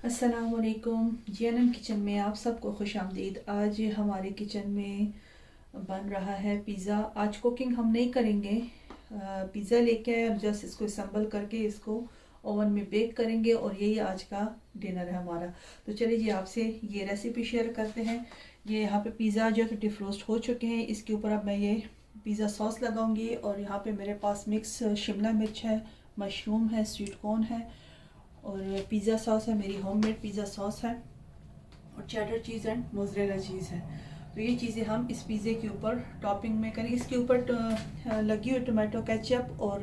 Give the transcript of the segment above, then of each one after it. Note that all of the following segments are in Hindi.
अस्सलामुअलैकुम। जीएनएम किचन में आप सबको खुश आमदीद। आज हमारे किचन में बन रहा है पिज़्ज़ा। आज कुकिंग हम नहीं करेंगे, पिज़्ज़ा लेके आए और जस्ट इसको असम्बल करके इसको ओवन में बेक करेंगे और यही आज का डिनर है हमारा। तो चलिए जी आपसे ये रेसिपी शेयर करते हैं। ये यहाँ पे पिज़्ज़ा जो है डिफ्रोस्ट हो चुके हैं। इसके ऊपर अब मैं ये पिज़्ज़ा सॉस लगाऊंगी और यहाँ पे मेरे पास मिक्स शिमला मिर्च है, मशरूम है, स्वीट कॉर्न है और पिज़्ज़ा सॉस है, मेरी होममेड पिज़्ज़ा सॉस है और cheddar cheese and mozzarella cheese है। तो ये चीज़ें हम इस पिज़्ज़े के ऊपर टॉपिंग में करेंगे। इसके ऊपर लगी हुई टोमेटो केचप और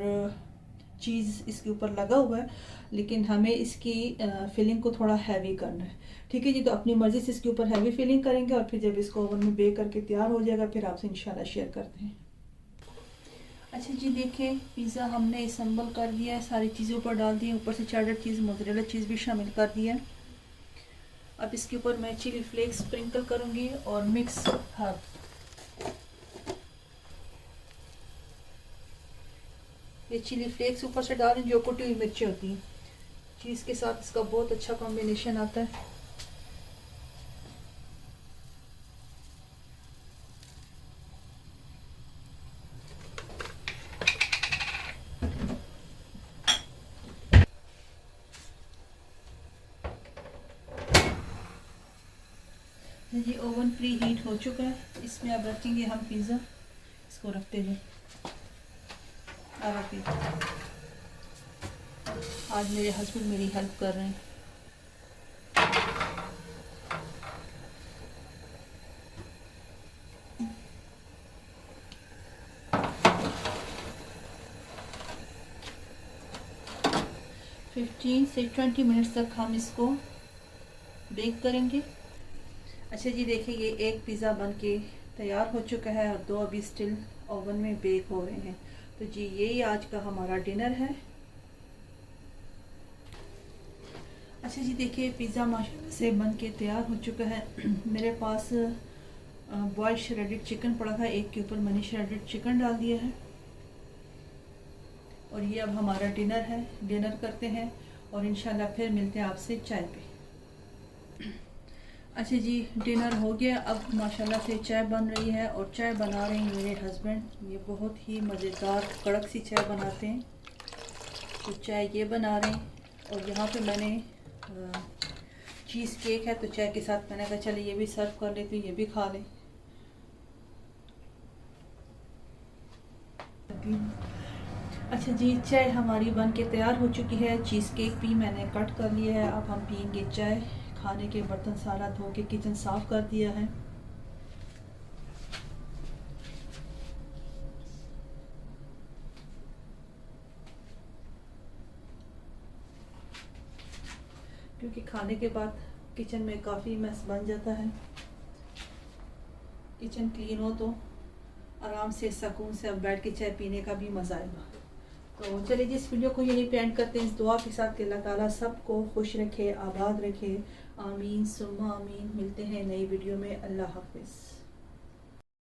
चीज़ इसके ऊपर लगा हुआ है, लेकिन हमें इसकी फिलिंग को थोड़ा हैवी करना है। ठीक है जी, तो अपनी मर्ज़ी से इसके ऊपर हैवी फिलिंग करेंगे और फिर जब इसको ओवन में बेक करके तैयार हो जाएगा फिर आपसे इंशाल्लाह शेयर करते हैं। अच्छा जी, देखिए पिज़्ज़ा हमने असम्बल कर दिया है, सारी चीज़ें ऊपर डाल दी हैं, ऊपर से चेडर चीज़ मोज़रेला चीज़ भी शामिल कर दिया है। अब इसके ऊपर मैं चिली फ्लेक्स स्प्रिंकल करूँगी और मिक्स हर्ब। ये चिली फ्लेक्स ऊपर से डालें जो कुटी हुई मिर्चें होती हैं, चीज़ के साथ इसका बहुत अच्छा कॉम्बिनेशन आता है। जी ओवन प्री हीट हो चुका है, इसमें अब रखेंगे हम पिज़्ज़ा। इसको रखते हैं आज मेरे हस्बैंड मेरी हेल्प कर रहे हैं। फिफ्टीन से 20 मिनट्स तक हम इसको बेक करेंगे। अच्छा जी, देखिए ये एक पिज़्ज़ा बन के तैयार हो चुका है और दो अभी स्टिल ओवन में बेक हो रहे हैं। तो जी यही आज का हमारा डिनर है। अच्छा जी, देखिए पिज़्ज़ा माशाल्लाह से बन के तैयार हो चुका है। मेरे पास बॉइल्ड श्रेडेड चिकन पड़ा था, एक के ऊपर मैंने श्रेडेड चिकन डाल दिया है और ये अब हमारा डिनर है। डिनर करते हैं और इंशाल्लाह फिर मिलते हैं आपसे चाय पे। अच्छा जी, डिनर हो गया। अब माशाल्लाह से चाय बन रही है और चाय बना रहे हैं मेरे हस्बैंड। ये बहुत ही मज़ेदार कड़क सी चाय बनाते हैं, तो चाय ये बना रहे हैं। और यहाँ पे मैंने चीज़ केक है, तो चाय के साथ मैंने कहा चले ये भी सर्व कर लेते, ये भी खा लें। अच्छा जी, चाय हमारी बन के तैयार हो चुकी है। चीज़ केक भी मैंने कट कर लिया है। अब हम पियेंगे चाय। खाने के बर्तन सारा धो के किचन साफ़ कर दिया है। क्योंकि खाने के बाद किचन में काफ़ी मैस बन जाता है। किचन क्लीन हो तो आराम से सुकून से अब बैठ के चाय पीने का भी मज़ा आएगा। तो चलिए जिस वीडियो को यहीं पे एंड करते हैं, इस दुआ के साथ कि अल्लाह ताला सबको खुश रखे, आबाद रखे। आमीन सुम्मा आमीन। मिलते हैं नई वीडियो में। अल्लाह हाफिज़।